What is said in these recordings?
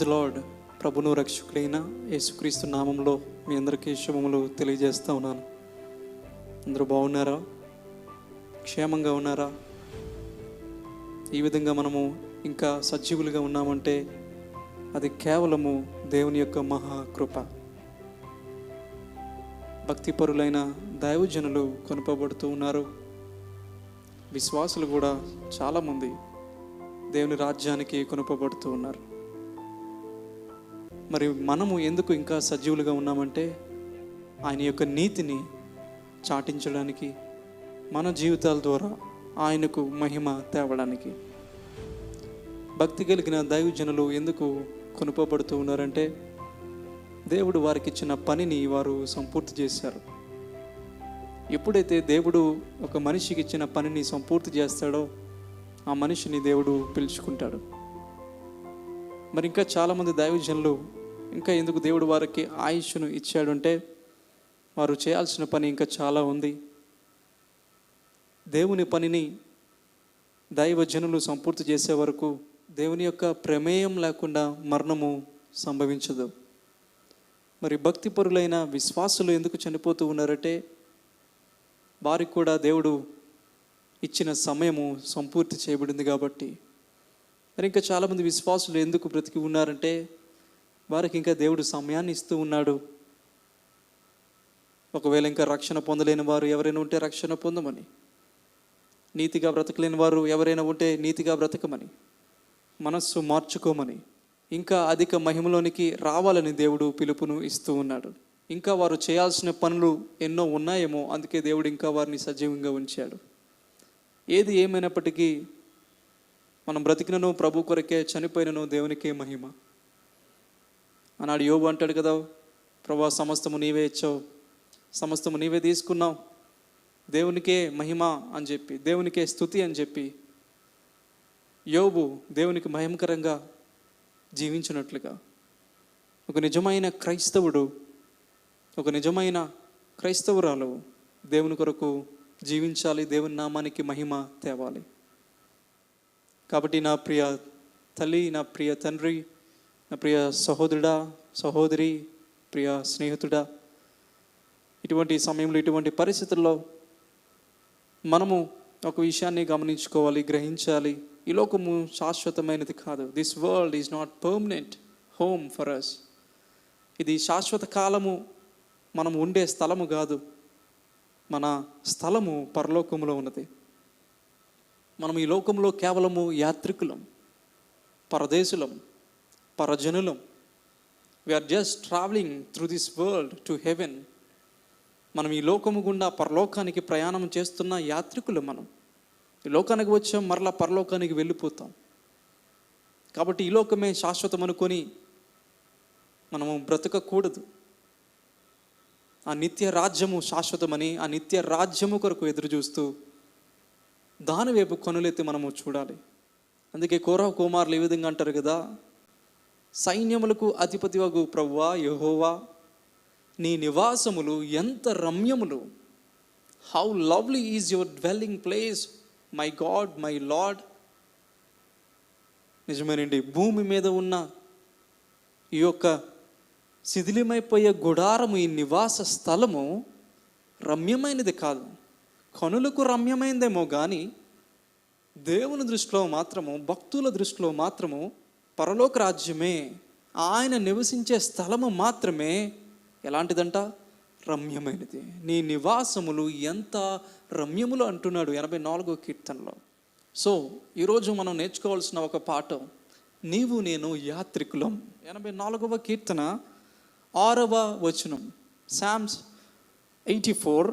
The lord. ప్రభును రక్షకుడైన యేసుక్రీస్తు నామంలో మీ అందరికీ శుభములు తెలియజేస్తూ ఉన్నాను. అందరూ బాగున్నారా? క్షేమంగా ఉన్నారా? ఈ విధంగా మనము ఇంకా సజీవులుగా ఉన్నామంటే అది కేవలము దేవుని యొక్క మహాకృప. భక్తిపరులైన దైవజనులు కొనుపబడుతూ ఉన్నారు. విశ్వాసులు కూడా చాలామంది దేవుని రాజ్యానికి కొనుపబడుతూ ఉన్నారు. మరి మనము ఎందుకు ఇంకా సజీవులుగా ఉన్నామంటే ఆయన యొక్క నీతిని చాటించడానికి, మన జీవితాల ద్వారా ఆయనకు మహిమ తేవడానికి. భక్తి కలిగిన దైవజనులు ఎందుకు కొనుపబడుతూ ఉన్నారంటే దేవుడు వారికి ఇచ్చిన పనిని వారు సంపూర్తి చేశారు. ఎప్పుడైతే దేవుడు ఒక మనిషికి ఇచ్చిన పనిని సంపూర్తి చేస్తాడో ఆ మనిషిని దేవుడు పిలుచుకుంటాడు. మరి ఇంకా చాలామంది దైవజనులు ఇంకా ఎందుకు దేవుడు వారికి ఆయుష్ను ఇచ్చాడు అంటే వారు చేయాల్సిన పని ఇంకా చాలా ఉంది. దేవుని పనిని దైవజనులు సంపూర్తి చేసే వరకు దేవుని యొక్క ప్రమేయం లేకుండా మరణము సంభవించదు. మరి భక్తిపరులైన విశ్వాసులు ఎందుకు చనిపోతూ ఉన్నారంటే వారికి కూడా దేవుడు ఇచ్చిన సమయము సంపూర్తి చేయబడింది కాబట్టి. మరి ఇంకా చాలామంది విశ్వాసులు ఎందుకు బ్రతికి ఉన్నారంటే వారికి ఇంకా దేవుడు సమయాన్ని ఇస్తూ ఉన్నాడు. ఒకవేళ ఇంకా రక్షణ పొందలేని వారు ఎవరైనా ఉంటే రక్షణ పొందమని, నీతిగా బ్రతకలేని వారు ఎవరైనా ఉంటే నీతిగా బ్రతకమని, మనస్సు మార్చుకోమని, ఇంకా అధిక మహిమలోనికి రావాలని దేవుడు పిలుపును ఇస్తూ ఉన్నాడు. ఇంకా వారు చేయాల్సిన పనులు ఎన్నో ఉన్నాయేమో, అందుకే దేవుడు ఇంకా వారిని సజీవంగా ఉంచాడు. ఏది ఏమైనప్పటికీ మనం బ్రతికినను ప్రభు కొరకే, చనిపోయినను దేవునికే మహిమ. ఆనాడు యోబు అంటాడు కదా, ప్రభా సమస్తము నీవే ఇచ్చావు, సమస్తము నీవే తీసుకున్నావు, దేవునికే మహిమ అని చెప్పి, దేవునికే స్తుతి అని చెప్పి యోబు దేవునికి మహిమకరంగా జీవించినట్లుగా ఒక నిజమైన క్రైస్తవుడు, ఒక నిజమైన క్రైస్తవురాలు దేవుని కొరకు జీవించాలి, దేవుని నామానికి మహిమ తేవాలి. కాబట్టి నా ప్రియ తల్లి, నా ప్రియ తండ్రి, నా ప్రియ సహోదరుడా, సహోదరి, ప్రియ స్నేహితుడా, ఇటువంటి సమయంలో, ఇటువంటి పరిస్థితుల్లో మనము ఒక విషయాన్ని గమనించుకోవాలి, గ్రహించాలి. ఈ లోకము శాశ్వతమైనది కాదు. This world is not permanent home for us. ఇది శాశ్వత కాలము మనం ఉండే స్థలము కాదు. మన స్థలము పరలోకములో ఉన్నది. మనం ఈ లోకంలో కేవలము యాత్రికులం, పరదేశులం, పరజనులం. We are just travelling through this world to heaven. మనం ఈ లోకము గుండా పరలోకానికి ప్రయాణం చేస్తున్న యాత్రికులు. మనం ఈ లోకానికి వచ్చాం, మరలా పరలోకానికి వెళ్ళిపోతాం. కాబట్టి ఈ లోకమే శాశ్వతం అనుకొని మనము బ్రతకకూడదు. ఆ నిత్య రాజ్యము శాశ్వతమని, ఆ నిత్య రాజ్యము కొరకు ఎదురు చూస్తూ దాని వైపు కనులెత్తి మనము చూడాలి. అందుకే కోరహు కుమారులు ఈ విధంగా అంటారు కదా, సైన్యములకు అధిపతివగు ప్రభువా యెహోవా, నీ నివాసములు ఎంత రమ్యములు. How lovely is your dwelling place my God my Lord. నిజమేనండి, భూమి మీద ఉన్న ఈ యొక్క శిథిలమైపోయే గుడారము, ఈ నివాస స్థలము రమ్యమైనది కాదు. కనులకు రమ్యమైందేమో కానీ దేవుని దృష్టిలో మాత్రము, భక్తుల దృష్టిలో మాత్రము పరలోక రాజ్యమే, ఆయన నివసించే స్థలము మాత్రమే ఎలాంటిదంట? రమ్యమైనది. నీ నివాసములు ఎంత రమ్యములు అంటున్నాడు 84వ కీర్తనలో. సో ఈరోజు మనం నేర్చుకోవాల్సిన ఒక పాఠం, నీవు నేను యాత్రికులం. 84వ కీర్తన 6వ వచనం, సామ్స్ 84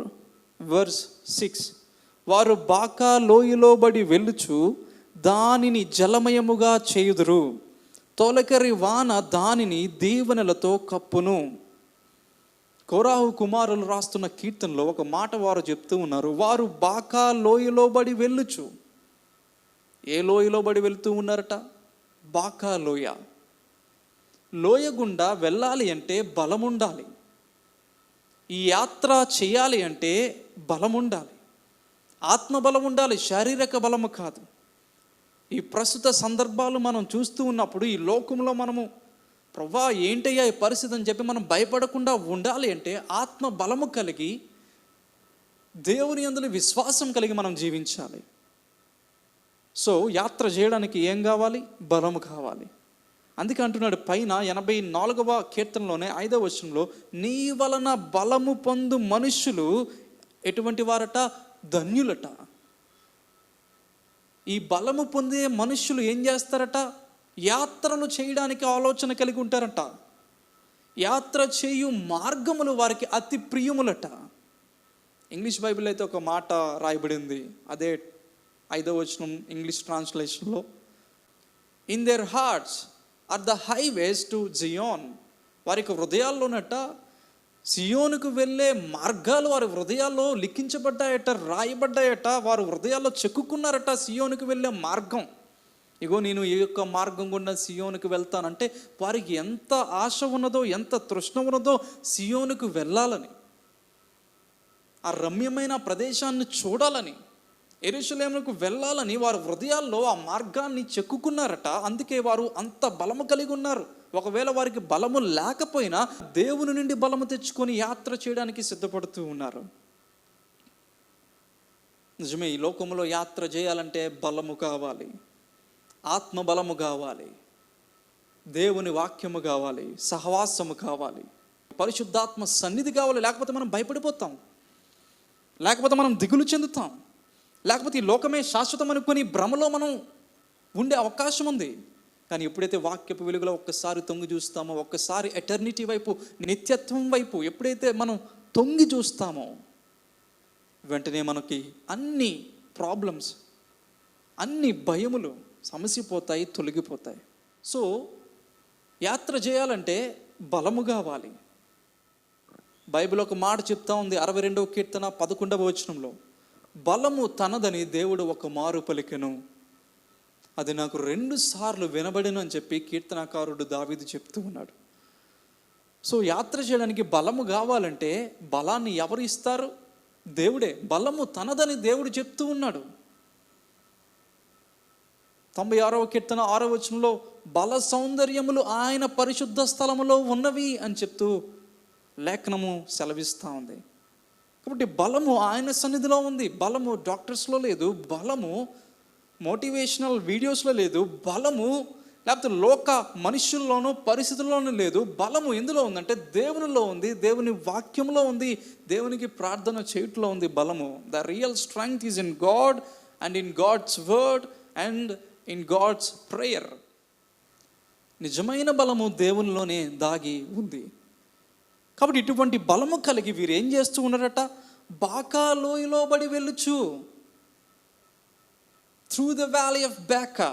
verse 6. వారు బాకా లోయలో బడి వెళ్ళుచు దానిని జలమయముగా చేయుదురు, తొలకరి వాన దానిని దీవెనలతో కప్పును. కోరాహు కుమారులు రాస్తున్న కీర్తనలో ఒక మాట వారు చెప్తూ ఉన్నారు, వారు బాకా లోయలో బడి వెళ్ళుచు. ఏ లోయలో బడి వెళుతూ ఉన్నారట? బాకా లోయ. లోయ గుండా వెళ్ళాలి అంటే బలం ఉండాలి. ఈ యాత్ర చేయాలి అంటే బలం ఉండాలి, ఆత్మబలం ఉండాలి, శారీరక బలము కాదు. ఈ ప్రస్తుత సందర్భాలు మనం చూస్తూ ఉన్నప్పుడు ఈ లోకంలో మనము ప్రభా ఏంటయ్యా ఈ పరిస్థితి అని చెప్పి మనం భయపడకుండా ఉండాలి అంటే ఆత్మ బలము కలిగి దేవుని యందు విశ్వాసం కలిగి మనం జీవించాలి. సో యాత్ర చేయడానికి ఏం కావాలి? బలము కావాలి. అందుకే అంటున్నాడు పైన 84వ కీర్తనలోనే 5వ వచనంలో, నీ వలన బలము పొందు మనుష్యులు ఎటువంటి వారట? ధన్యులట. ఈ బలము పొందే మనుష్యులు ఏం చేస్తారట? యాత్రలు చేయడానికి ఆలోచన కలిగి ఉంటారట. యాత్ర చేయు మార్గములు వారికి అతి ప్రియములట. ఇంగ్లీష్ బైబిల్ అయితే ఒక మాట రాయబడింది, అదే 5వ వచనం ఇంగ్లీష్ ట్రాన్స్లేషన్లో, in their hearts are the highways to Zion. వారికి హృదయాల్లోనట సియోనుకు వెళ్ళే మార్గాలు వారి హృదయాల్లో లిఖించబడ్డాయట, రాయబడ్డాయట. వారు హృదయాల్లో చెక్కుకున్నారట సియోనుకు వెళ్ళే మార్గం. ఇగో నేను ఈ యొక్క మార్గం గుండా సియోనుకు వెళ్తానంటే వారికి ఎంత ఆశ ఉన్నదో, ఎంత తృష్ణ ఉన్నదో సియోనుకు వెళ్ళాలని, ఆ రమ్యమైన ప్రదేశాన్ని చూడాలని, యెరూషలేముకు వెళ్ళాలని వారు హృదయాల్లో ఆ మార్గాన్ని చెక్కుకున్నారట. అందుకే వారు అంత బలము కలిగి ఉన్నారు. ఒకవేళ వారికి బలము లేకపోయినా దేవుని నుండి బలము తెచ్చుకొని యాత్ర చేయడానికి సిద్ధపడుతూ ఉన్నారు. నిజమే, ఈ లోకంలో యాత్ర చేయాలంటే బలము కావాలి, ఆత్మ బలము కావాలి, దేవుని వాక్యము కావాలి, సహవాసము కావాలి, పరిశుద్ధాత్మ సన్నిధి కావాలి. లేకపోతే మనం భయపడిపోతాం, లేకపోతే మనం దిగులు చెందుతాం, లేకపోతే ఈ లోకమే శాశ్వతం అనుకొని భ్రమలో మనం ఉండే అవకాశం ఉంది. కానీ ఎప్పుడైతే వాక్యపు వెలుగులో ఒక్కసారి తొంగి చూస్తామో, ఒక్కసారి ఎటర్నిటీ వైపు, నిత్యత్వం వైపు ఎప్పుడైతే మనం తొంగి చూస్తామో, వెంటనే మనకి అన్ని ప్రాబ్లమ్స్, అన్ని భయములు సమసిపోతాయి, తొలగిపోతాయి. సో యాత్ర చేయాలంటే బలము కావాలి. బైబిల్ ఒక మాట చెప్తా ఉంది, 62వ కీర్తన 11వ వచనంలో, బలము తనదని దేవుడు ఒక మారు పలికెను, అది నాకు 2 సార్లు వినబడిను అని చెప్పి కీర్తనకారుడు దావీదు చెప్తూ ఉన్నాడు. సో యాత్ర చేయడానికి బలము కావాలంటే బలాన్ని ఎవరు ఇస్తారు? దేవుడే. బలము తనదని దేవుడు చెప్తూ ఉన్నాడు. 96వ కీర్తన 6వ వచనంలో, బల సౌందర్యములు ఆయన పరిశుద్ధ స్థలములో ఉన్నవి అని చెప్తూ లేఖనము సెలవిస్తూ ఉంది. కాబట్టి బలము ఆయన సన్నిధిలో ఉంది. బలము డాక్టర్స్లో లేదు, బలము మోటివేషనల్ వీడియోస్లో లేదు, బలము లేకపోతే లోక మనుషుల్లోనూ పరిస్థితుల్లోనూ లేదు. బలము ఎందులో ఉందంటే దేవునిలో ఉంది, దేవుని వాక్యంలో ఉంది, దేవునికి ప్రార్థన చేయట్లో ఉంది బలము. The real strength is in God and in God's word and in God's prayer. నిజమైన బలము దేవునిలోనే దాగి ఉంది. కాబట్టి ఇటువంటి బలము కలిగి వీరు ఏం చేస్తూ ఉన్నారట? బాకా లోయలో బడి వెళ్ళుచు, through the valley of Baca.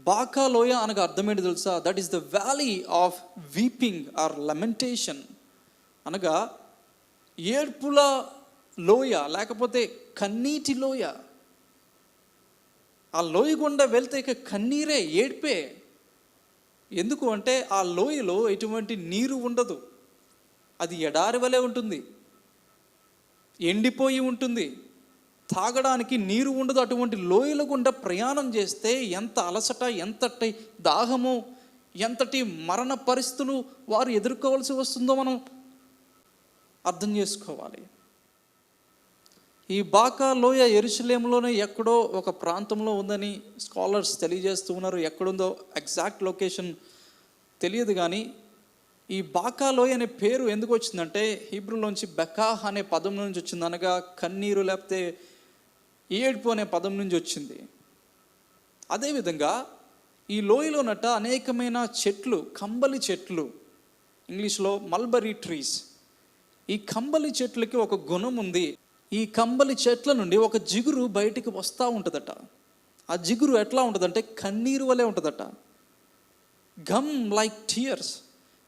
బాకా లోయ అనగా అర్థమేంటి తెలుసా? That is the valley of weeping or lamentation. అనగా ఏడ్పుల లోయ, లేకపోతే కన్నీటి లోయ. ఆ లోయ గుండా వెళ్తే ఇక కన్నీరే, ఏడ్పే. ఎందుకు అంటే ఆ లోయలో ఎటువంటి నీరు ఉండదు, అది ఎడారి వలె ఉంటుంది, ఎండిపోయి ఉంటుంది, తాగడానికి నీరు ఉండదు. అటువంటి లోయల గుండా ప్రయాణం చేస్తే ఎంత అలసట, ఎంతటి దాహము, ఎంతటి మరణ పరిస్థితులు వారు ఎదుర్కోవాల్సి వస్తుందో మనం అర్థం చేసుకోవాలి. ఈ బాకా లోయ యెరూషలేములోనే ఎక్కడో ఒక ప్రాంతంలో ఉందని స్కాలర్స్ తెలియజేస్తూ ఉన్నారు. ఎక్కడుందో ఎగ్జాక్ట్ లొకేషన్ తెలియదు. కానీ ఈ బాకా లోయ అనే పేరు ఎందుకు వచ్చిందంటే హీబ్రూలోంచి బెకా అనే పదం నుంచి వచ్చింది, అనగా కన్నీరు లేకపోతే ఏడ్పు అనే పదం నుంచి వచ్చింది. అదేవిధంగా ఈ లోయలోనట అనేకమైన చెట్లు, కంబలి చెట్లు, ఇంగ్లీష్లో మల్బరీ ట్రీస్. ఈ కంబలి చెట్లకి ఒక గుణం ఉంది. ఈ కంబలి చెట్ల నుండి ఒక జిగురు బయటికి వస్తూ ఉంటుందట. ఆ జిగురు ఎట్లా ఉంటుందంటే కన్నీరు వలె ఉంటుందట. గమ్ లైక్ టీయర్స్,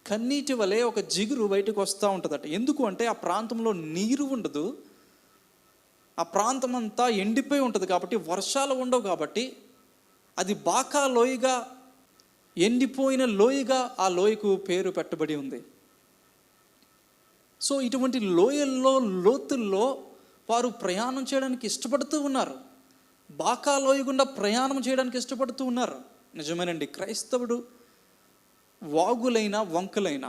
కన్నీటి వలె ఒక జిగురు బయటకు వస్తూ ఉంటుందట. ఎందుకు అంటే ఆ ప్రాంతంలో నీరు ఉండదు, ఆ ప్రాంతం అంతా ఎండిపోయి ఉంటుంది కాబట్టి, వర్షాలు ఉండవు కాబట్టి అది బాకా లోయగా, ఎండిపోయిన లోయగా ఆ లోయకు పేరు పెట్టబడి ఉంది. సో ఇటువంటి లోయల్లో, లోతుల్లో వారు ప్రయాణం చేయడానికి ఇష్టపడుతూ ఉన్నారు. బాకా లోయ గుండా ప్రయాణం చేయడానికి ఇష్టపడుతూ ఉన్నారు. నిజమేనండి, క్రైస్తవుడు వాగులైన వంకలైన,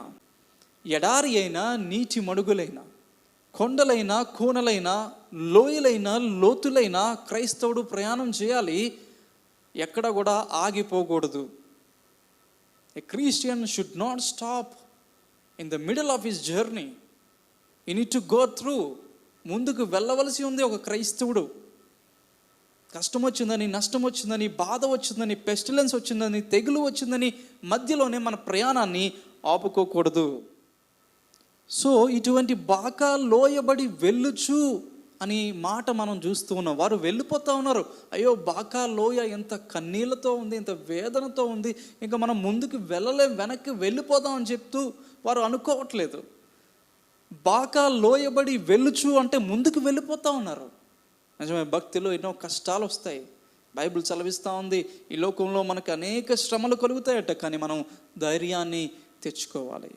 ఎడారి అయినా నీటి మడుగులైన, కొండలైన కోనలైన, లోయలైన లోతులైన క్రైస్తవుడు ప్రయాణం చేయాలి. ఎక్కడ కూడా ఆగిపోకూడదు. A Christian should not stop in the middle of his journey. You need to go through. ముందుకు వెళ్ళవలసి ఉంది ఒక క్రైస్తవుడు. కష్టం వచ్చిందని, నష్టం వచ్చిందని, బాధ వచ్చిందని, పెస్టిలెన్స్ వచ్చిందని, తెగులు వచ్చిందని మధ్యలోనే మన ప్రయాణాన్ని ఆపుకోకూడదు. సో ఇటువంటి బాకా లోయబడి వెళ్ళుచు అని మాట మనం చూస్తూ ఉన్నాం. వారు వెళ్ళిపోతూ ఉన్నారు. అయ్యో బాకా లోయ ఎంత కన్నీళ్లతో ఉంది, ఎంత వేదనతో ఉంది, ఇంకా మనం ముందుకు వెళ్ళలేం, వెనక్కి వెళ్ళిపోదాం అని చెప్తూ వారు అనుకోవట్లేదు. బాకా లోయబడి వెళ్ళుచు అంటే ముందుకు వెళ్ళిపోతూ ఉన్నారు. నిజమే, భక్తిలో ఎన్నో కష్టాలు వస్తాయి. బైబిల్ చదివిస్తూ ఉంది, ఈ లోకంలో మనకు అనేక శ్రమలు కలుగుతాయట, కానీ మనం ధైర్యాన్ని తెచ్చుకోవాలి.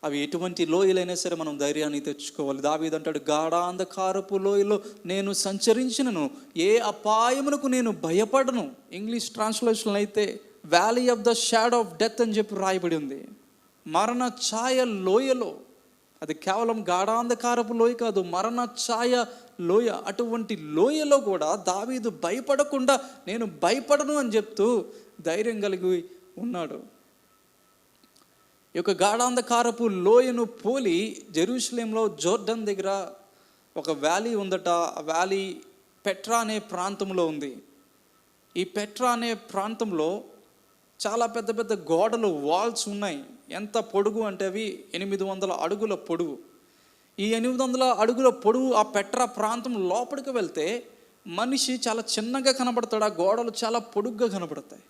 అవి ఎటువంటి లోయలైనా సరే మనం ధైర్యాన్ని తెచ్చుకోవాలి. దావీదు అంటాడు, గాఢాంధకారపు లోయలో నేను సంచరించినను ఏ అపాయమునకు నేను భయపడను. ఇంగ్లీష్ ట్రాన్స్లేషన్ అయితే valley of the shadow of death అని చెప్పి రాయబడి ఉంది. మరణ ఛాయ లోయలో, అది కేవలం గాఢాంధకారపు లోయ కాదు, మరణ ఛాయ లోయ. అటువంటి లోయలో కూడా దావీదు భయపడకుండా నేను భయపడను అని చెప్తూ ధైర్యం కలిగి ఉన్నాడు. ఈ యొక్క గాఢాంధకారపు లోయను పోలి జెరూసలేంలో జోర్డన్ దగ్గర ఒక వ్యాలీ ఉందట. ఆ వ్యాలీ పెట్రా అనే ప్రాంతంలో ఉంది. ఈ పెట్రా అనే ప్రాంతంలో చాలా పెద్ద పెద్ద గోడలు, వాల్స్ ఉన్నాయి. ఎంత పొడుగు అంటే అవి 800 అడుగుల పొడుగు. ఈ 800 అడుగుల పొడవు ఆ పెట్రా ప్రాంతం లోపలికి వెళ్తే మనిషి చాలా చిన్నగా కనబడతాడు. ఆ గోడలు చాలా పొడుగ్గా కనబడతాయి.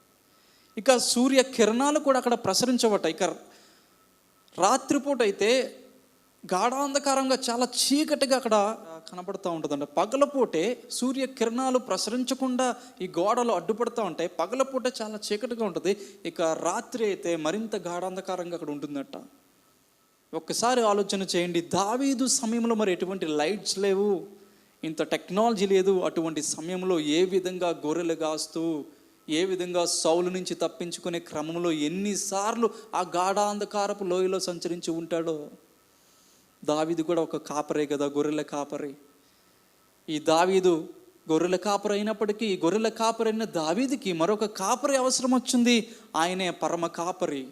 ఇక సూర్య కిరణాలు కూడా అక్కడ ప్రసరించబట్ట. ఇక రాత్రిపూట అయితే గాఢాంధకారంగా చాలా చీకటిగా అక్కడ కనబడుతూ ఉంటుందంట. పగలపూటే సూర్య కిరణాలు ప్రసరించకుండా ఈ గోడలు అడ్డుపడుతూ ఉంటాయి. పగలపూట చాలా చీకటిగా ఉంటుంది. ఇక రాత్రి అయితే మరింత గాఢాంధకారంగా అక్కడ ఉంటుందట. ఒక్కసారి ఆలోచన చేయండి, దావీదు సమయంలో మరి ఎటువంటి లైట్స్ లేవు, ఇంత టెక్నాలజీ లేదు. అటువంటి సమయంలో ఏ విధంగా గొర్రెలు కాస్తూ, ఏ విధంగా సౌలు నుంచి తప్పించుకునే క్రమంలో ఎన్నిసార్లు ఆ గాఢాంధకారపు లోయలో సంచరించి ఉంటాడో. దావీదు కూడా ఒక కాపరే కదా, గొర్రెల కాపరి. ఈ దావీదు గొర్రెల కాపరి అయినప్పటికీ గొర్రెల కాపరైన దావీదుకి మరొక కాపరి అవసరం వచ్చింది. ఆయనే పరమ కాపరి,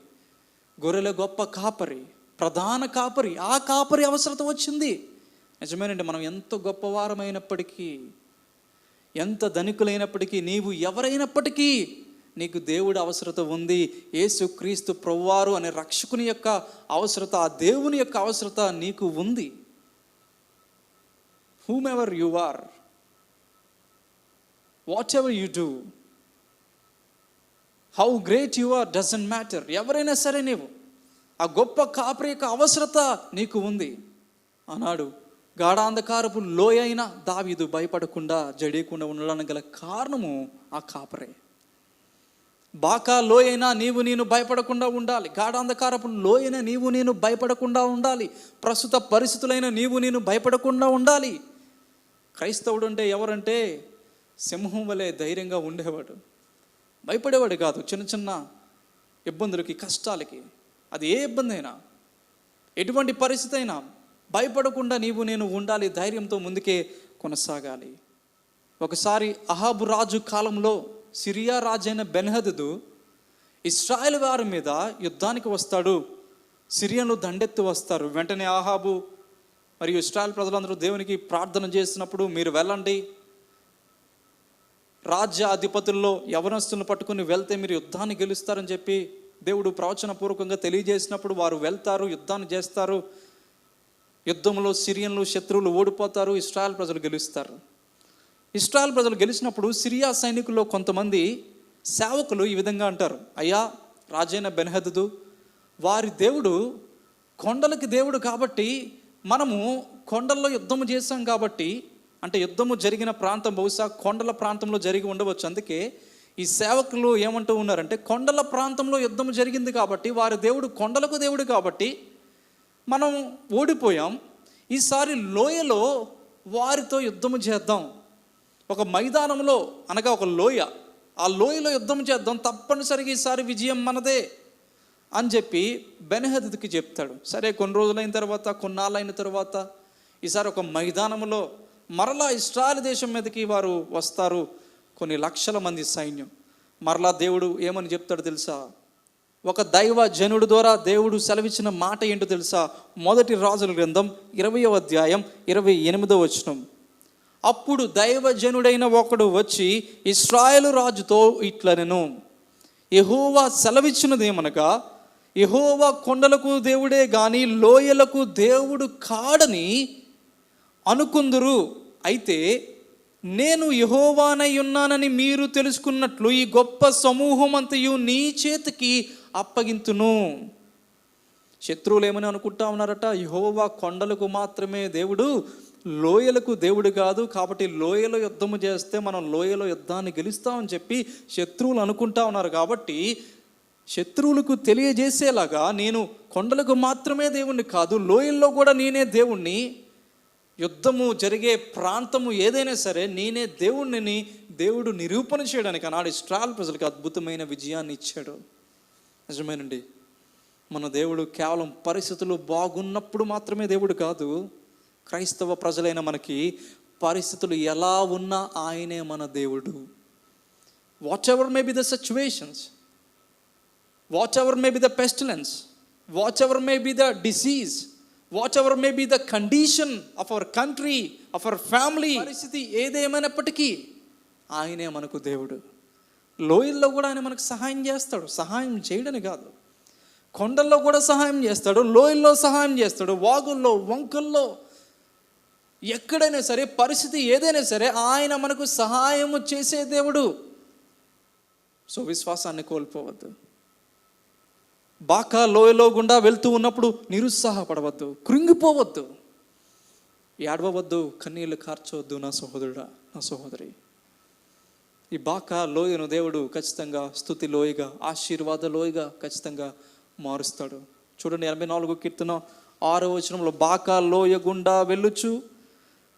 గొర్రెల గొప్ప కాపరి, ప్రధాన కాపరి. ఆ కాపరి అవసరత వచ్చింది. నిజమేనండి, మనం ఎంత గొప్పవారమైనప్పటికీ, ఎంత ధనికులైనప్పటికీ, నీవు ఎవరైనప్పటికీ నీకు దేవుడి అవసరత ఉంది. యేసుక్రీస్తు ప్రభువారు అనే రక్షకుని యొక్క అవసరత, ఆ దేవుని యొక్క అవసరత నీకు ఉంది. Whomever you are, whatever you do, how great you are, doesn't matter. ఎవరైనా సరే నీవు ఆ గొప్ప కాపరి యొక్క అవసరత నీకు ఉంది. అన్నాడు గాఢాంధకారపు లోయ అయినా దావీదు భయపడకుండా, జడేయకుండా ఉండడానికి గల కారణము ఆ కాపరే. బాకా లోయైనా నీవు నేను భయపడకుండా ఉండాలి. గాఢాంధకారపు లోయైనా నీవు నేను భయపడకుండా ఉండాలి. ప్రస్తుత పరిస్థితులైన నీవు నేను భయపడకుండా ఉండాలి. క్రైస్తవుడు అంటే ఎవరంటే సింహం వలె ధైర్యంగా ఉండేవాడు, భయపడేవాడు కాదు. చిన్న చిన్న ఇబ్బందులకి, కష్టాలకి, అది ఏ ఇబ్బంది అయినా, ఎటువంటి పరిస్థితి అయినా భయపడకుండా నీవు నేను ఉండాలి. ధైర్యంతో ముందుకే కొనసాగాలి. ఒకసారి అహాబు రాజు కాలంలో సిరియా రాజు అయిన బెన్హదదు ఇశ్రాయేల్ వారి మీద యుద్ధానికి వస్తాడు. సిరియన్లు దండెత్తి వస్తారు. వెంటనే అహాబు మరియు ఇశ్రాయేల్ ప్రజలందరూ దేవునికి ప్రార్థన చేసినప్పుడు, మీరు వెళ్ళండి, రాజ్య అధిపతుల్లో యవనస్తులను పట్టుకుని వెళ్తే మీరు యుద్ధాన్ని గెలుస్తారని చెప్పి దేవుడు ప్రవచన పూర్వకంగా తెలియజేసినప్పుడు వారు వెళ్తారు, యుద్ధాన్ని చేస్తారు. యుద్ధంలో సిరియన్లు శత్రువులు ఓడిపోతారు, ఇశ్రాయేల్ ప్రజలు గెలుస్తారు. ఇశ్రాయేల్ ప్రజలు గెలిచినప్పుడు సిరియా సైనికుల్లో కొంతమంది సేవకులు ఈ విధంగా అంటారు, అయ్యా రాజైన బెన్హదదు, వారి దేవుడు కొండలకి దేవుడు కాబట్టి మనము కొండల్లో యుద్ధము చేశాం కాబట్టి, అంటే యుద్ధము జరిగిన ప్రాంతం బహుశా కొండల ప్రాంతంలో జరిగి ఉండవచ్చు. అందుకే ఈ సేవకులు ఏమంటూ ఉన్నారంటే, కొండల ప్రాంతంలో యుద్ధము జరిగింది కాబట్టి వారి దేవుడు కొండలకు దేవుడు కాబట్టి మనం ఓడిపోయాం. ఈసారి లోయలో వారితో యుద్ధము చేద్దాం. ఒక మైదానంలో అనగా ఒక లోయ, ఆ లోయలో యుద్ధం చేద్దాం. తప్పనిసరిగా ఈసారి విజయం మనదే అని చెప్పి బెన్హదద్కి చెప్తాడు. సరే, కొన్ని రోజులైన తర్వాత, కొన్నాళ్ళైన తర్వాత ఈసారి ఒక మైదానంలో మరలా ఇశ్రాయేలు దేశం మీదకి వారు వస్తారు, కొన్ని లక్షల మంది సైన్యం. మరలా దేవుడు ఏమని చెప్తాడు తెలుసా? ఒక దైవ జనుడు ద్వారా దేవుడు సెలవిచ్చిన మాట ఏంటో తెలుసా? మొదటి రాజుల గ్రంథం 20వ అధ్యాయం 28వ వచనం. అప్పుడు దైవజనుడైన ఒకడు వచ్చి ఇశ్రాయేలు రాజుతో ఇట్లనెను, యెహోవా సెలవిచ్చినదేమనగా, యెహోవా కొండలకు దేవుడే గాని లోయలకు దేవుడు కాడని అనుకుందురు. అయితే నేను యెహోవానై ఉన్నానని మీరు తెలుసుకున్నట్లు ఈ గొప్ప సమూహం అంతయు నీ చేతికి అప్పగింతును. శత్రువులు ఏమని అనుకుంటా ఉన్నారట? యెహోవా కొండలకు మాత్రమే దేవుడు, లోయలకు దేవుడు కాదు, కాబట్టి లోయలో యుద్ధము చేస్తే మనం లోయలో యుద్ధాన్ని గెలుస్తామని చెప్పి శత్రువులు అనుకుంటా ఉన్నారు. కాబట్టి శత్రువులకు తెలియజేసేలాగా నేను కొండలకు మాత్రమే దేవుణ్ణి కాదు, లోయల్లో కూడా నేనే దేవుణ్ణి, యుద్ధము జరిగే ప్రాంతము ఏదైనా సరే నేనే దేవుణ్ణి దేవుడు నిరూపణ చేయడానికి ఆనాడు ఇశ్రాయేలు ప్రజలకు అద్భుతమైన విజయాన్ని ఇచ్చాడు. నిజమేనండి, మన దేవుడు కేవలం పరిస్థితులు బాగున్నప్పుడు మాత్రమే దేవుడు కాదు. క్రైస్తవ ప్రజలైన మనకి పరిస్థితులు ఎలా ఉన్నా ఆయనే మన దేవుడు. What ever may be the situations, what ever may be the pestilence, what ever may be the disease, what ever may be the condition of our country, of our family, పరిస్థితి ఏదేమైనప్పటికీ ఆయనే మనకు దేవుడు. లోయల్లో కూడా ఆయన మనకు సహాయం చేస్తాడు. సహాయం చేయడని కాదు, కొండల్లో కూడా సహాయం చేస్తాడు, లోయల్లో సహాయం చేస్తాడు, వాగుల్లో, వంకల్లో, ఎక్కడైనా సరే పరిస్థితి ఏదైనా సరే ఆయన మనకు సహాయము చేసే దేవుడు. సో విశ్వాసాన్ని కోల్పోవద్దు. బాకా లోయలో గుండా వెళ్తూ ఉన్నప్పుడు నిరుత్సాహపడవద్దు, కృంగిపోవద్దు, ఏడవవద్దు, కన్నీళ్లు కార్చవద్దు. నా సహోదరుడా, నా సహోదరి, ఈ బాకా లోయను దేవుడు ఖచ్చితంగా స్తుతి లోయగా, ఆశీర్వాద లోయగా ఖచ్చితంగా మారుస్తాడు. చూడండి, 84 కీర్తన 6వ వచనంలో, బాకా లోయ గుండా వెళ్ళుచు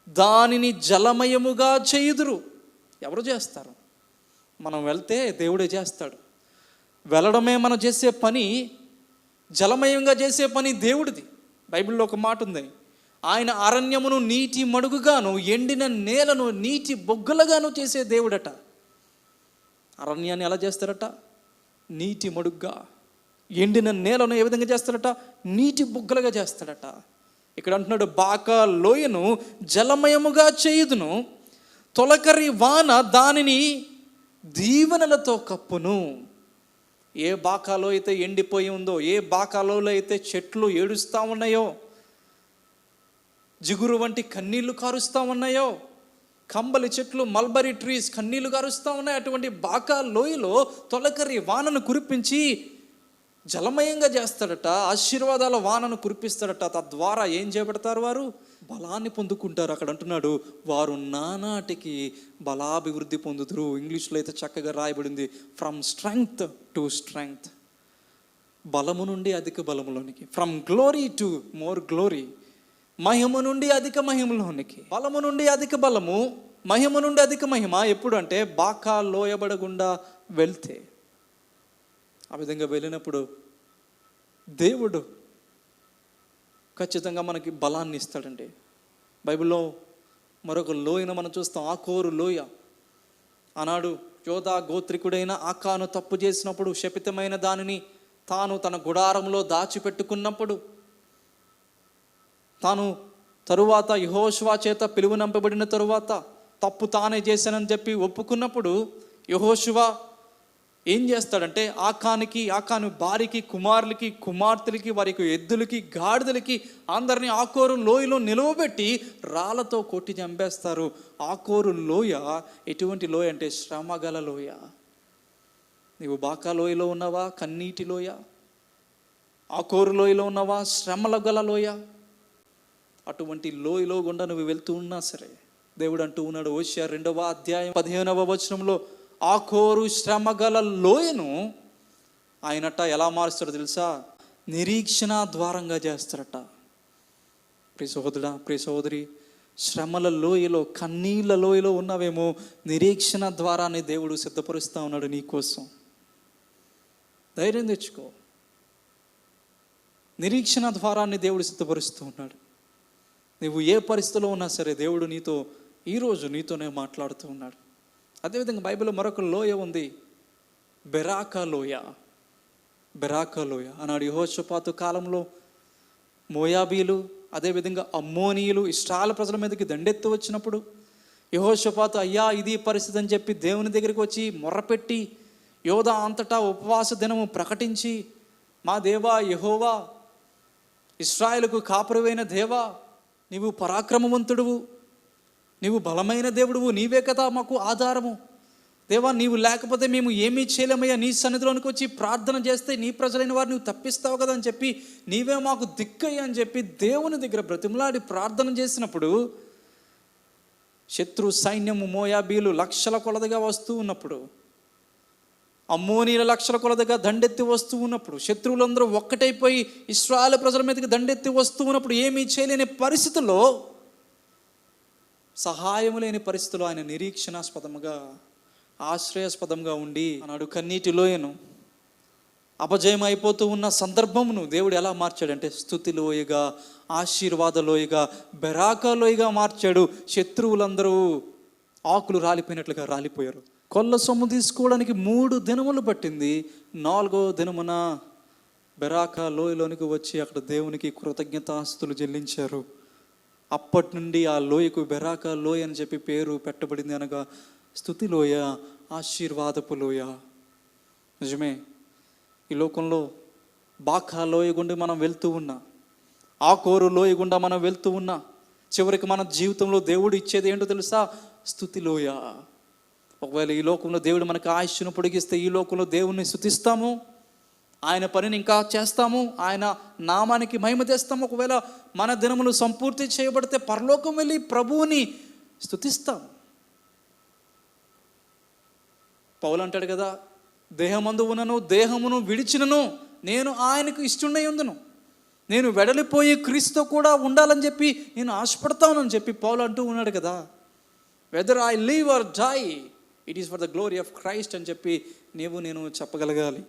దానిని జలమయముగా చేయుదురు. ఎవరు చేస్తారు? మనం వెళ్తే దేవుడే చేస్తాడు. వెళ్ళడమే మనం చేసే పని, జలమయంగా చేసే పని దేవుడిది. బైబిల్లో ఒక మాట ఉంది, ఆయన అరణ్యమును నీటి మడుగుగాను ఎండిన నేలను నీటి బొగ్గలుగాను చేసే దేవుడట. అరణ్యాన్ని ఎలా చేస్తారట? నీటి మడుగ్గా. ఎండిన నేలను ఏ విధంగా చేస్తాడట? నీటి బొగ్గలుగా చేస్తాడట. ఇక్కడ అంటున్నాడు, బాకా లోయను జలమయముగా చేయుదును, తొలకరి వాన దానిని దీవెనలతో కప్పును. ఏ బాకాలో అయితే ఎండిపోయి ఉందో, ఏ బాకాలో అయితే చెట్లు ఏడుస్తూ ఉన్నాయో, జిగురు వంటి కన్నీళ్లు కారుస్తూ ఉన్నాయో, కంబలి చెట్లు, మల్బరీ ట్రీస్ కన్నీళ్లు కారుస్తూ ఉన్నాయి, అటువంటి బాకా లోయలో తొలకరి వానను కురిపించి జలమయంగా చేస్తాడట. ఆశీర్వాదాల వానను కురిపిస్తాడట. తద్వారా ఏం చేయబడతారు? వారు బలాన్ని పొందుకుంటారు. అక్కడ అంటున్నాడు, వారు నానాటికి బలాభివృద్ధి పొందుతారు. ఇంగ్లీష్లో అయితే చక్కగా రాయబడింది, ఫ్రమ్ స్ట్రెంగ్త్ టు స్ట్రెంగ్త్. బలము నుండి అధిక బలములోనికి, from glory to more glory. మహిమ నుండి అధిక మహిమలోనికి, బలము నుండి అధిక బలము, మహిమ నుండి అధిక మహిమ. ఎప్పుడు అంటే బాకా లోయబడకుండా వెళ్తే. ఆ విధంగా వెళ్ళినప్పుడు దేవుడు ఖచ్చితంగా మనకి బలాన్ని ఇస్తాడండి. బైబిల్లో మరొక లోయను మనం చూస్తాం, ఆకోరు లోయ. ఆనాడు యోధా గోత్రికుడైన ఆకాను తప్పు చేసినప్పుడు, శపితమైన దానిని తాను తన గుడారంలో దాచిపెట్టుకున్నప్పుడు, తాను తరువాత యెహోషువ చేత పిలువనంపబడిన తరువాత తప్పు తానే చేశానని చెప్పి ఒప్పుకున్నప్పుడు, యెహోషువ ఏం చేస్తాడంటే ఆకాను భార్యకి, కుమారులకి, కుమార్తెలకి, వారికి ఎద్దులకి, గాడిదలకి అందరినీ ఆకోరు లోయలో నిలవబెట్టి రాళ్లతో కొట్టి చంపేస్తారు. ఆకోరు లోయ ఎటువంటి లోయ అంటే శ్రమగల లోయ. నీవు బాకా లోయలో ఉన్నావా? కన్నీటి లోయ. ఆకోరు లోయలో ఉన్నావా? శ్రమల గల లోయ. అటువంటి లోయలో గుండా నువ్వు వెళ్తూ ఉన్నా సరే, దేవుడు అంటూ ఉన్నాడు, హోషేయ 2వ అధ్యాయం 15వ వచనంలో, ఆకోరు శ్రమగల లోయను ఆయనట ఎలా మారుస్తాడో తెలుసా? నిరీక్షణ ద్వారంగా చేస్తారట. ప్రియ సహోదరుడా, ప్రియ సహోదరి, శ్రమల లోయలో, కన్నీళ్ళ లోయలో ఉన్నావేమో, నిరీక్షణ ద్వారాన్ని దేవుడు సిద్ధపరుస్తూ ఉన్నాడు నీ కోసం. ధైర్యం తెచ్చుకో. నిరీక్షణ ద్వారాన్ని దేవుడు సిద్ధపరుస్తూ ఉన్నాడు. నువ్వు ఏ పరిస్థితిలో ఉన్నా సరే దేవుడు నీతో ఈరోజు నీతోనే మాట్లాడుతూ ఉన్నాడు. అదేవిధంగా బైబిల్లో మరొక లోయ ఉంది, బెరాకా లోయ. బెరాకా లోయ ఆనాడు యెహోషాపాతు కాలంలో మోయాబీలు, అదేవిధంగా అమ్మోనీయులు ఇశ్రాయేలు ప్రజల మీదకి దండెత్తి వచ్చినప్పుడు యెహోషాపాతు అయ్యా ఇది పరిస్థితి అని చెప్పి దేవుని దగ్గరికి వచ్చి మొర్రపెట్టి యోధా అంతటా ఉపవాస దినము ప్రకటించి, మా దేవా యెహోవా, ఇశ్రాయేలుకు కాపురవైన దేవా, నీవు పరాక్రమవంతుడువు, నీవు బలమైన దేవుడువు, నీవే కదా మాకు ఆధారము. దేవా నీవు లేకపోతే మేము ఏమీ చేయలేమయ్యా, నీ సన్నిధిలోనికి వచ్చి ప్రార్థన చేస్తే నీ ప్రజలైన వారు నువ్వు తప్పిస్తావు కదా అని చెప్పి, నీవే మాకు దిక్కయ్య అని చెప్పి దేవుని దగ్గర బ్రతిమలాడి ప్రార్థన చేసినప్పుడు శత్రు సైన్యము మోయాబీలు లక్షల కొలదిగా వస్తూ ఉన్నప్పుడు, అమ్మోనీల లక్షల కొలదిగా దండెత్తి వస్తూ ఉన్నప్పుడు, శత్రువులందరూ ఒక్కటైపోయి ఇశ్రాయేలు ప్రజల మీదకి దండెత్తి వస్తూ ఉన్నప్పుడు ఏమీ చేయలేని పరిస్థితుల్లో, సహాయం లేని పరిస్థితుల్లో ఆయన నిరీక్షణాస్పదముగా ఆశ్రయాస్పదంగా ఉండి అన్నాడు. కన్నీటి లోయను అపజయం అయిపోతూ ఉన్న సందర్భమును దేవుడు ఎలా మార్చాడంటే స్తుతి లోయగా, ఆశీర్వాద లోయగా, బెరాకా లోయగా మార్చాడు. శత్రువులందరూ ఆకులు రాలిపోయినట్లుగా రాలిపోయారు. కొల్ల సొమ్ము తీసుకోవడానికి 3 దినములు పట్టింది. 4వ దినమున బెరాకా లోయలోనికి వచ్చి అక్కడ దేవునికి కృతజ్ఞతాస్తుతులు చెల్లించారు. అప్పటి నుండి ఆ లోయకు బెరాకా లోయ అని చెప్పి పేరు పెట్టబడింది, అనగా స్తుతి లోయ, ఆశీర్వాదపు లోయ. నిజమే, ఈ లోకంలో బాకా లోయ గుండా మనం వెళ్తూ ఉన్నా, ఆకోరు లోయ గుండా మనం వెళ్తూ ఉన్నా, చివరికి మన జీవితంలో దేవుడు ఇచ్చేది ఏంటో తెలుసా? స్తుతి లోయ. ఒకవేళ ఈ లోకంలో దేవుడు మనకు ఆయుష్ను పొడిగిస్తే ఈ లోకంలో దేవుణ్ణి స్తుతిస్తాము, ఆయన పనిని ఇంకా చేస్తాము, ఆయన నామానికి మహిమ తెస్తాము. ఒకవేళ మన దినములు సంపూర్తి చేయబడితే పరలోకం వెళ్ళి ప్రభువుని స్తుతిస్తాం. పౌలు అంటాడు కదా, దేహమందు ఉన్నను దేహమును విడిచినను నేను ఆయనకు ఇష్టండై ఉందును, నేను వెడలిపోయి క్రీస్తుతో కూడా ఉండాలని చెప్పి నేను ఆశపడతానని చెప్పి పౌలు అంటూ ఉన్నాడు కదా. Whether I live or die, it is for the glory of Christ అని చెప్పి నేను చెప్పగలగాలి.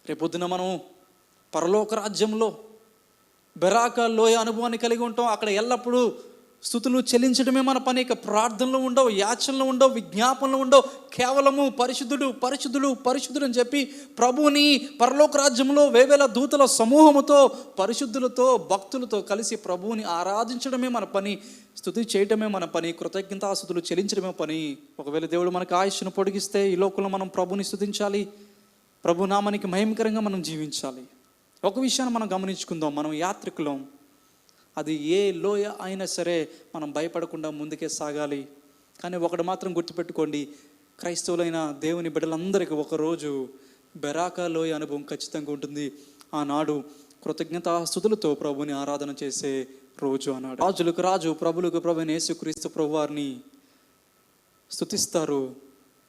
రేపొద్దున మనం పరలోక రాజ్యంలో బెరాకా లోయ అనుభవాన్ని కలిగి ఉంటాం. అక్కడ ఎల్లప్పుడూ స్తుతులు చెల్లించడమే మన పని. ఇక ప్రార్థనలు ఉండవు, యాచనలు ఉండవు, విజ్ఞాపనలు ఉండవు. కేవలము పరిశుద్ధుడు పరిశుద్ధుడు పరిశుద్ధుడు అని చెప్పి ప్రభువుని పరలోక రాజ్యంలో వేవేల దూతల సమూహముతో, పరిశుద్ధులతో, భక్తులతో కలిసి ప్రభువుని ఆరాధించడమే మన పని, స్తుతి చేయటమే మన పని, కృతజ్ఞతాస్తుతులు చెల్లించడమే పని. ఒకవేళ దేవుడు మనకు ఆయుష్ను పొడిగిస్తే ఈ లోకంలో మనం ప్రభుని స్తుతించాలి, ప్రభు నామానికి మహిమకరంగా మనం జీవించాలి. ఒక విషయాన్ని మనం గమనించుకుందాం, మనం యాత్రికులం. అది ఏ లోయ అయినా సరే మనం భయపడకుండా ముందుకే సాగాలి. కానీ ఒకటి మాత్రం గుర్తుపెట్టుకోండి, క్రైస్తవులైన దేవుని బిడ్డలందరికీ ఒకరోజు బెరాకా లోయ అనుభవం ఖచ్చితంగా ఉంటుంది. ఆనాడు కృతజ్ఞతాస్తుతులతో ప్రభుని ఆరాధన చేసే రోజు. ఆనాడు రాజులకు రాజు, ప్రభులకు ప్రభు యేసుక్రీస్తు ప్రభు వారిని స్తుతిస్తారు,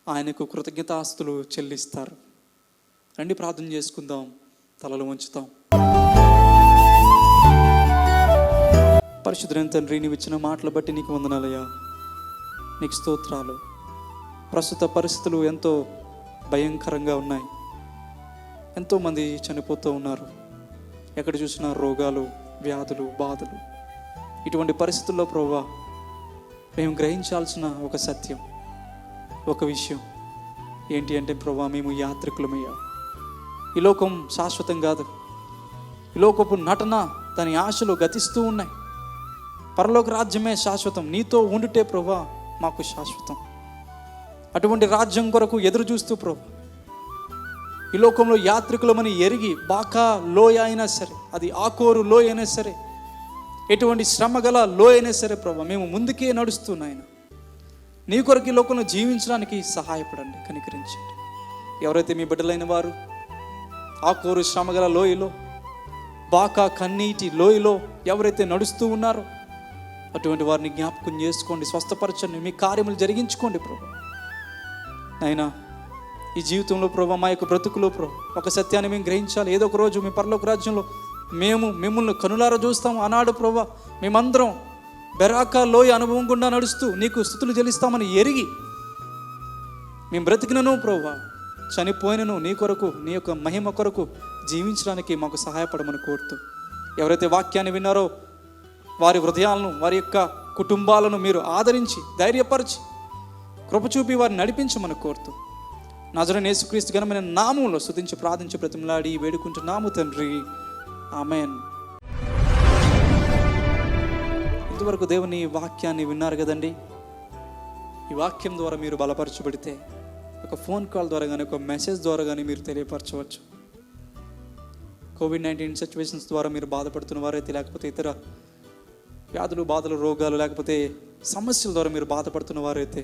ఆయనకు కృతజ్ఞతాస్తుతులు చెల్లిస్తారు. రండి ప్రార్థన చేసుకుందాం, తలలు వంచుతాం. పరిశుద్ధుడైన తండ్రి, నీవు ఇచ్చిన మాటలు బట్టి నీకు వందనాలయ్యా, నీకు స్తోత్రాలు. ప్రస్తుత పరిస్థితులు ఎంతో భయంకరంగా ఉన్నాయి, ఎంతోమంది చనిపోతూ ఉన్నారు, ఎక్కడ చూసినా రోగాలు, వ్యాధులు, బాధలు. ఇటువంటి పరిస్థితుల్లో ప్రభువా మేము గ్రహించాల్సిన ఒక సత్యం, ఒక విషయం ఏంటి అంటే ప్రభువా, మేము యాత్రికులమయ్యా. ఈ లోకం శాశ్వతం కాదు, ఈ లోకపు నటన దాని ఆశలు గతిస్తూ ఉన్నాయి. పరలోక రాజ్యమే శాశ్వతం, నీతో ఉండుటే ప్రభువా మాకు శాశ్వతం. అటువంటి రాజ్యం కొరకు ఎదురు చూస్తూ ప్రభు ఈ లోకంలో యాత్రికులమని ఎరిగి, బాకా లోయ అయినా సరే, అది ఆకోరు లోయ అయినా సరే, ఎటువంటి శ్రమ గల లోయ అయినా సరే ప్రభు మేము ముందుకే నడుస్తున్నాయన నీ కొరకు ఈ లోకంలో జీవించడానికి సహాయపడండి, కనికరించండి. ఎవరైతే మీ బిడ్డలైన వారు ఆకోరు శ్రమగల లోయలో, బాకా కన్నీటి లోయలో ఎవరైతే నడుస్తూ ఉన్నారో అటువంటి వారిని జ్ఞాపకం చేసుకోండి, స్వస్థపరచండి, మీ కార్యములు జరిగించుకోండి ప్రభు. అయినా ఈ జీవితంలో ప్రభు, మా యొక్క బ్రతుకులో ప్రభు ఒక సత్యాన్ని మేము గ్రహించాలి. ఏదో ఒక రోజు మీ పరలోక రాజ్యంలో మేము మిమ్మల్ని కనులారా చూస్తాము. ఆనాడు ప్రభు మేమందరం బెరాకా లోయ అనుభవం గుండా నడుస్తూ నీకు స్తుతులు చెల్లిస్తామని ఎరిగి మేము బ్రతికినను ప్రభు, చనిపోయినను నీ కొరకు, నీ యొక్క మహిమ కొరకు జీవించడానికి మాకు సహాయపడమని కోరుతూ, ఎవరైతే వాక్యాన్ని విన్నారో వారి హృదయాలను, వారి యొక్క కుటుంబాలను మీరు ఆదరించి ధైర్యపరిచి కృప చూపి వారిని నడిపించమని కోరుతూ, నజరేయుడైన యేసుక్రీస్తు ఘనమైన నామములో స్తుతించి ప్రార్థించి బ్రతిమలాడి వేడుకుంటున్నాము తండ్రి, ఆమేన్. ఇంతవరకు దేవుని వాక్యాన్ని విన్నారు కదండి. ఈ వాక్యం ద్వారా మీరు బలపరచబడితే ఒక ఫోన్ కాల్ ద్వారా కానీ, ఒక మెసేజ్ ద్వారా కానీ మీరు తెలియపరచవచ్చు. కోవిడ్-19 సిచ్యువేషన్స్ ద్వారా మీరు బాధపడుతున్న వారైతే, లేకపోతే ఇతర వ్యాధులు, బాధలు, రోగాలు, లేకపోతే సమస్యల ద్వారా మీరు బాధపడుతున్న వారైతే,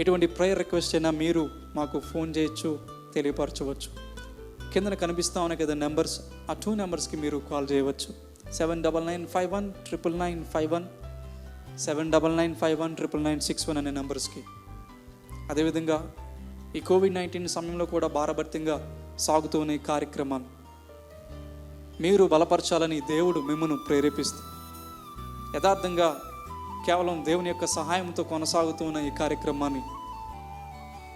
ఎటువంటి ప్రేయర్ రిక్వెస్ట్ అయినా మీరు మాకు ఫోన్ చేయొచ్చు, తెలియపరచవచ్చు. కిందన కనిపిస్తా ఉన్నాయి కదా నెంబర్స్, ఆ 2 నెంబర్స్కి మీరు కాల్ చేయవచ్చు. 7995199951, 7995199961 అనే నెంబర్స్కి. అదేవిధంగా ఈ కోవిడ్-19 సమయంలో కూడా భారభర్తంగా సాగుతున్న ఈ కార్యక్రమాలు మీరు బలపరచాలని దేవుడు మిమ్మల్ని ప్రేరేపిస్తూ, యథార్థంగా కేవలం దేవుని యొక్క సహాయంతో కొనసాగుతున్న ఈ కార్యక్రమాన్ని,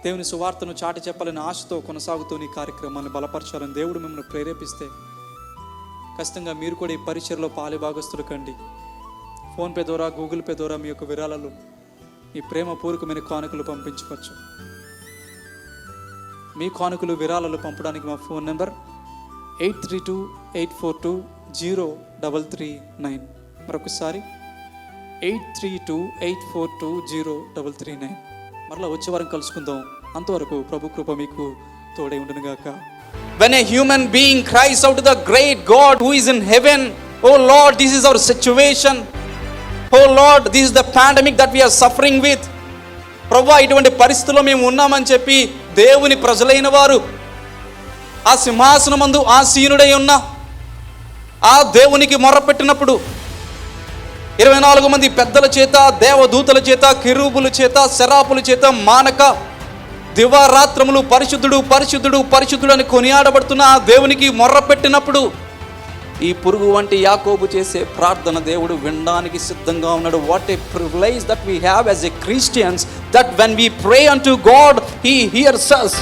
దేవుని సువార్తను చాటి చెప్పాలని ఆశతో కొనసాగుతున్న ఈ కార్యక్రమాన్ని బలపరచాలని దేవుడు మిమ్మల్ని ప్రేరేపిస్తే, ఖచ్చితంగా మీరు కూడా ఈ పరిచర్లో పాలిభాగస్తులు కండి. ఫోన్పే ద్వారా, గూగుల్ పే ద్వారా మీ యొక్క విరాళాలు, మీ ప్రేమపూర్వకమైన కానుకలు పంపించవచ్చు. మీ కానుకలు, విరాళాలు పంపడానికి మా ఫోన్ నెంబర్ 8328420339. మరొకసారి 8328420339. మరలా వచ్చే వారం కలుసుకుందాం. అంతవరకు ప్రభు కృప మీకు తోడై ఉండును గాక. When a human being cries out to the great God who is in heaven, "Oh Lord, this is our situation. Oh Lord, this is the pandemic that we are suffering with." ప్రభువా, ఇటువంటి పరిస్థితుల్లో మేము ఉన్నామని చెప్పి దేవుని ప్రజలైన వారు ఆ సింహాసనమందు ఆసీనుడై ఉన్న ఆ దేవునికి మొర్రపెట్టినప్పుడు 24 మంది పెద్దల చేత, దేవదూతల చేత, కెరూబుల చేత, శరాపుల చేత మానక దివారాత్రములు పరిశుద్ధుడు, పరిశుద్ధుడు, పరిశుద్ధుడు అని కొనియాడబడుతున్న ఆ దేవునికి మొర్రపెట్టినప్పుడు ఈ పురుగు వంటి యాకోబు చేసే ప్రార్థన దేవుడు వినడానికి సిద్ధంగా ఉన్నాడు. What a privilege that we have as a Christians, that when we pray unto God, He hears us.